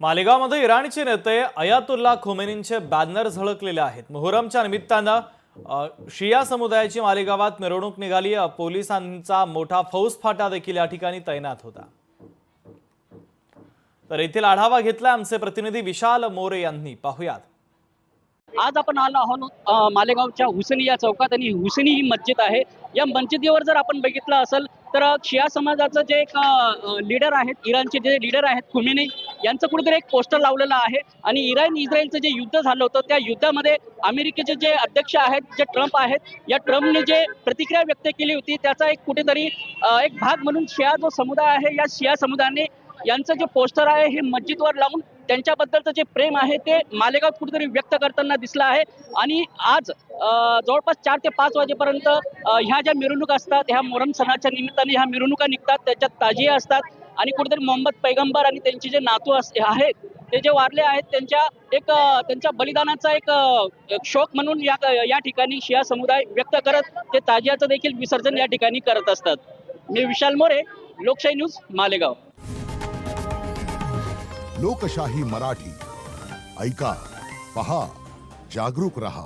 मालेगावमध्ये इराणचे नेते Ayatollah खोमेनींचे banner झळकलेले आहेत। मोहरमच्या निमित्तानं शिया समुदायाची मालेगावात मिरवणूक निघाली। पोलिसांचा मोठा फौजफाटा देखील या ठिकाणी तैनात होता। तर येथील आढावा घेतला आमचे प्रतिनिधी विशाल मोरे यांनी। पाहूयात। आज आपण आलो आहोत मालेगावच्या हुसेनी या चौकात आणि हुसेनी ही मस्जिद आहे। या मस्जिदीवर जर आपण बघितलं असेल तर शिया समाजाचं जे एक लीडर आहेत, इराणचे जे लीडर आहेत खोमेनी यांचं कुठेतरी एक पोस्टर लावलेलं आहे। आणि इराण इस्रायलचं जे युद्ध झालं होतं त्या युद्धामध्ये अमेरिकेचे जे अध्यक्ष आहेत, जे ट्रम्प आहेत, या ट्रम्पने जे प्रतिक्रिया व्यक्त केली होती त्याचा एक कुठेतरी एक भाग म्हणून शिया जो समुदाय आहे या शिया समुदायाने यांचं जे पोस्टर आहे हे मस्जिदवर लावून त्यांच्याबद्दलचं जे प्रेम आहे ते मालेगावात कुठेतरी व्यक्त करताना दिसलं आहे। आणि आज जवळपास 4 ते 5 वाजेपर्यंत ह्या ज्या मिरवणूक असतात, ह्या मोहरम सणाच्या निमित्ताने ह्या मिरवणुका निघतात, त्याच्यात ताजिया असतात आणि कुठेतरी मोहम्मद पैगंबर आणि त्यांचे जे नातू आहेत ते जे वारले आहेत त्यांच्या बलिदानाचा एक शोक म्हणून या ठिकाणी शिया समुदाय व्यक्त करत ते ताजियाचं देखील विसर्जन या ठिकाणी करत असतात। मी विशाल मोरे, लोकशाही न्यूज, मालेगाव। लोकशाही मराठी ऐका, पहा, जागरूक रहा।